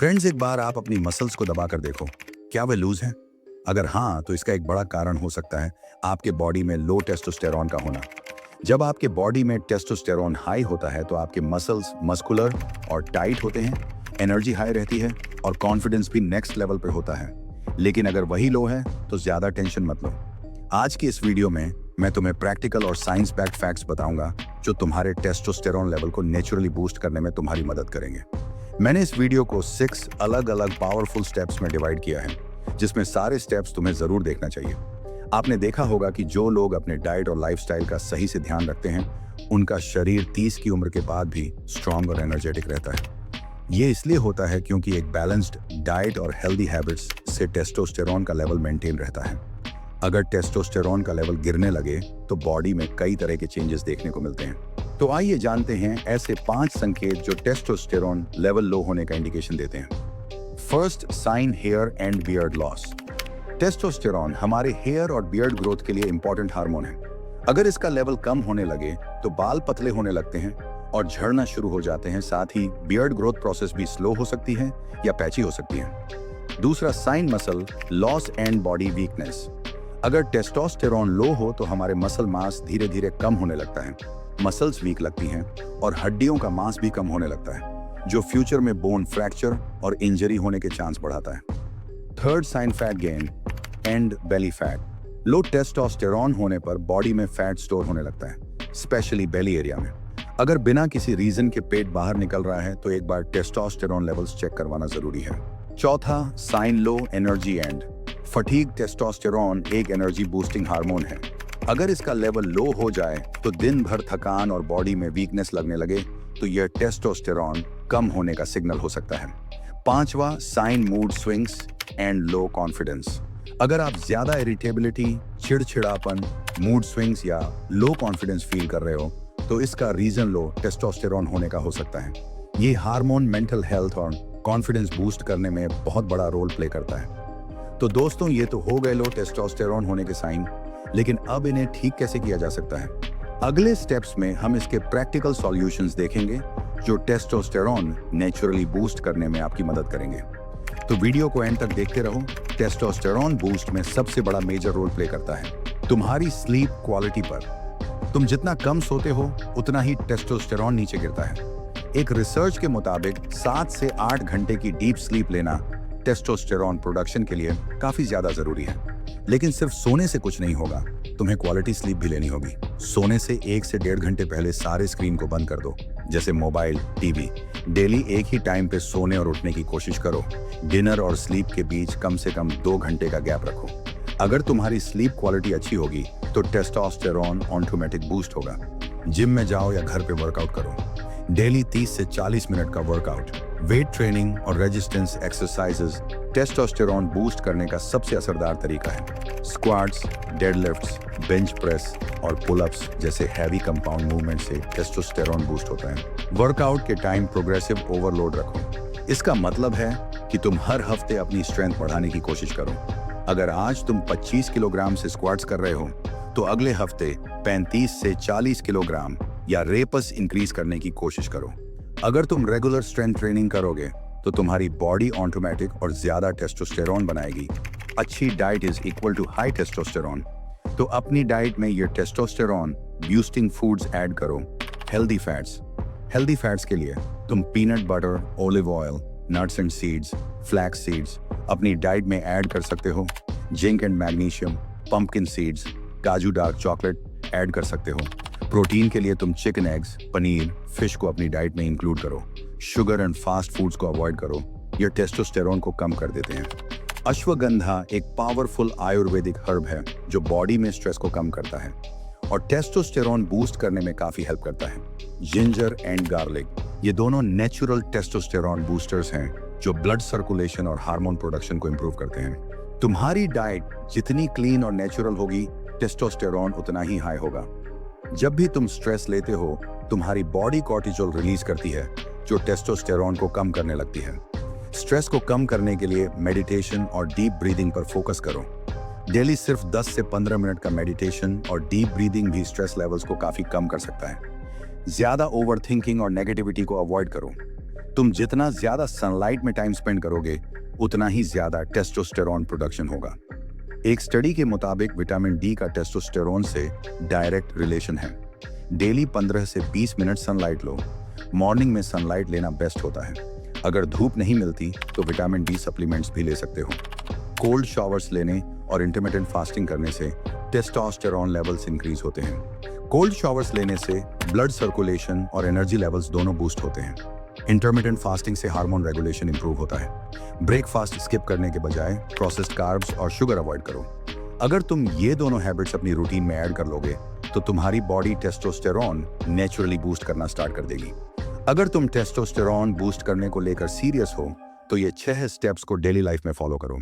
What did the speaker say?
Friends, एक बार आप अपनी मसल्स को दबा कर देखो, क्या वे लूज हैं? अगर हाँ, तो इसका एक बड़ा कारण हो सकता है आपके बॉडी में लो टेस्टोस्टेरॉन का होना। जब आपके बॉडी में टेस्टोस्टेरॉन हाई होता है तो आपके मसल्स मस्कुलर और टाइट होते हैं, एनर्जी हाई रहती है और कॉन्फिडेंस भी नेक्स्ट लेवल पे होता है। लेकिन अगर वही लो है तो ज्यादा टेंशन मत लो। आज की इस वीडियो में मैं तुम्हें प्रैक्टिकल और साइंस बैक्ड फैक्ट्स बताऊंगा जो तुम्हारे टेस्टोस्टेरॉन लेवल को नेचुरली बूस्ट करने में तुम्हारी मदद करेंगे। मैंने इस वीडियो को 6 अलग अलग पावरफुल स्टेप्स में डिवाइड किया है, जिसमें सारे स्टेप्स तुम्हें जरूर देखना चाहिए। आपने देखा होगा कि जो लोग अपने डाइट और लाइफस्टाइल का सही से ध्यान रखते हैं, उनका शरीर 30 की उम्र के बाद भी स्ट्रांग और एनर्जेटिक रहता है। ये इसलिए होता है क्योंकि एक बैलेंस्ड डाइट और हेल्दी हैबिट्स से टेस्टोस्टेरॉन का लेवल मेंटेन रहता है। अगर टेस्टोस्टेरॉन का लेवल गिरने लगे तो बॉडी में कई तरह के चेंजेस देखने को मिलते हैं। तो आइए जानते हैं ऐसे 5 संकेत जो टेस्टोस्टेरॉन लेवल लो होने का इंडिकेशन देते हैं। First sign, hair and beard loss. Testosterone हमारे हेयर और बियर्ड ग्रोथ के लिए इंपॉर्टेंट हार्मोन है। अगर इसका लेवल कम होने लगे तो बाल पतले होने लगते हैं और झड़ना शुरू हो जाते हैं। साथ ही बियर्ड ग्रोथ प्रोसेस भी स्लो हो सकती है या पैची हो सकती है। दूसरा sign, muscle loss and body weakness. अगर टेस्टोस्टेरॉन लो हो तो हमारे मसल मास धीरे धीरे कम होने लगता है, मसल्स वीक लगती हैं और हड्डियों का मास भी कम होने लगता है, जो फ्यूचर में बोन फ्रैक्चर और इंजरी होने के चांस बढ़ाता है। Third sign, fat gain and belly fat. Low testosterone होने पर बॉडी में फैट स्टोर होने लगता है, स्पेशली बेली एरिया में। अगर बिना किसी रीजन के पेट बाहर निकल रहा है तो एक बार टेस्टोस्टेरॉन लेवल्स चेक करवाना जरूरी है। चौथा sign, low energy and fatigue. Testosterone एक एनर्जी बूस्टिंग हार्मोन है। अगर इसका लेवल लो हो जाए तो दिन भर थकान और बॉडी में वीकनेस लगने लगे तो यह टेस्टोस्टेरॉन कम होने का सिग्नल हो सकता है। पांचवा sign, mood swings and low confidence. अगर आप ज्यादा इरिटेबिलिटी, चिड़चिड़ापन, मूड स्विंग्स या लो कॉन्फिडेंस फील कर रहे हो तो इसका रीजन लो टेस्टोस्टेरॉन होने का हो सकता है। ये हार्मोन मेंटल हेल्थ और कॉन्फिडेंस बूस्ट करने में बहुत बड़ा रोल प्ले करता है। तो दोस्तों, ये तो हो गए लो टेस्टोस्टेरॉन होने के साइन, लेकिन अब इन्हें ठीक कैसे किया जा सकता है? अगले स्टेप्स में हम इसके प्रैक्टिकल सॉल्यूशंस देखेंगे जो टेस्टोस्टेरॉन नेचुरली बूस्ट करने में आपकी मदद करेंगे। तो वीडियो को एंड तक देखते रहो। टेस्टोस्टेरॉन बूस्ट में सबसे बड़ा मेजर रोल प्ले करता है तुम्हारी स्लीप क्वालिटी पर। तुम जितना कम सोते हो उतना ही टेस्टोस्टेरॉन नीचे गिरता है। एक रिसर्च के मुताबिक 7 से 8 घंटे की डीप स्लीप लेना टेस्टोस्टेरॉन प्रोडक्शन के लिए काफी ज्यादा जरूरी है। लेकिन सिर्फ सोने से कुछ नहीं होगा, तुम्हें क्वालिटी स्लीप भी लेनी होगी। सोने से 1 से 1.5 घंटे पहले सारे स्क्रीन को बंद कर दो, जैसे मोबाइल, टीवी। डेली एक ही टाइम पे सोने और उठने की कोशिश करो। डिनर और स्लीप के बीच कम से कम 2 घंटे का गैप रखो। अगर तुम्हारी स्लीप क्वालिटी अच्छी होगी तो टेस्टोस्टेरॉन ऑटोमेटिक बूस्ट होगा। जिम में जाओ या घर पे वर्कआउट करो। डेली 30 से 40 मिनट का वर्कआउट, वेट ट्रेनिंग और रेजिस्टेंस एक्सरसाइजेस टेस्टोस्टेरॉन बूस्ट करने का सबसे असरदार तरीका है। स्क्वाट्स, डेडलिफ्ट्स, बेंच प्रेस और पुलअप्स जैसे हैवी कंपाउंड मूवमेंट से टेस्टोस्टेरॉन बूस्ट होता है। वर्कआउट के टाइम प्रोग्रेसिव ओवरलोड रखो। इसका मतलब है कि तुम हर हफ्ते अपनी स्ट्रेंथ बढ़ाने की कोशिश करो। अगर आज तुम 25 किलोग्राम से स्क्वाट्स कर रहे हो तो अगले हफ्ते 35 से 40 किलोग्राम या रेपस इंक्रीज करने की कोशिश करो। अगर तुम रेगुलर स्ट्रेंथ ट्रेनिंग करोगे तो तुम्हारी बॉडी ऑटोमेटिक और ज्यादा टेस्टोस्टेरॉन बनाएगी। अच्छी diet is equal to high testosterone. तो अपनी डाइट में ये टेस्टोस्टेरॉन बूस्टिंग फूड्स ऐड करो। हेल्दी फैट्स के लिए तुम peanut butter, olive oil, nuts and seeds, flax seeds अपनी डाइट में ऐड कर सकते हो। Zinc and magnesium, pumpkin seeds, काजू, डार्क चॉकलेट ऐड कर सकते हो। प्रोटीन के लिए तुम चिकन, एग्स, पनीर, फिश को अपनी डाइट में इंक्लूड करो। शुगर एंड फास्ट फूड्स को अवॉइड करो, ये टेस्टोस्टेरॉन को कम कर देते हैं। अश्वगंधा एक पावरफुल आयुर्वेदिक हर्ब है जो बॉडी में स्ट्रेस को कम करता है और टेस्टोस्टेरॉन बूस्ट करने में काफी हेल्प करता है। जिंजर एंड गार्लिक, ये दोनों नेचुरल टेस्टोस्टेरॉन बूस्टर्स हैं जो ब्लड सर्कुलेशन और हार्मोन प्रोडक्शन को इंप्रूव करते हैं। तुम्हारी डाइट जितनी क्लीन और नेचुरल होगी, टेस्टोस्टेरॉन उतना ही हाई होगा। जब भी तुम स्ट्रेस लेते हो, तुम्हारी बॉडी कॉर्टिसोल रिलीज करती है जो टेस्टोस्टेरॉन को कम करने लगती है। स्ट्रेस को कम करने के लिए मेडिटेशन और डीप ब्रीदिंग पर फोकस करो। डेली सिर्फ 10 से 15 मिनट का मेडिटेशन और डीप ब्रीदिंग भी स्ट्रेस लेवल्स को काफी कम कर सकता है। ज्यादा ओवरथिंकिंग और नेगेटिविटी को अवॉइड करो। तुम जितना ज्यादा सनलाइट में टाइम स्पेंड करोगे उतना ही ज्यादा टेस्टोस्टेरॉन प्रोडक्शन होगा। एक स्टडी के मुताबिक विटामिन डी का टेस्टोस्टेरॉन से डायरेक्ट रिलेशन है। डेली 15 से 20 मिनट सनलाइट लो। मॉर्निंग में सनलाइट लेना बेस्ट होता है। अगर धूप नहीं मिलती तो विटामिन डी सप्लीमेंट्स भी ले सकते हो। कोल्ड शावर्स लेने और इंटरमिटेंट फास्टिंग करने से टेस्टोस्टेरॉन लेवल्स इंक्रीज होते हैं। कोल्ड शावर्स लेने से ब्लड सर्कुलेशन और एनर्जी लेवल्स दोनों बूस्ट होते हैं। इंटरमिटेंट फास्टिंग से हार्मोन रेगुलेशन इंप्रूव होता है। ब्रेकफास्ट स्किप करने के बजाय प्रोसेस्ड कार्ब्स और शुगर अवॉइड करो। अगर तुम ये दोनों हैबिट्स अपनी रूटीन में ऐड कर लोगे तो तुम्हारी बॉडी टेस्टोस्टेरॉन नेचुरली बूस्ट करना स्टार्ट कर देगी। अगर तुम टेस्टोस्टेरॉन बूस्ट करने को लेकर सीरियस हो तो ये 6 स्टेप्स को डेली लाइफ में फॉलो करो।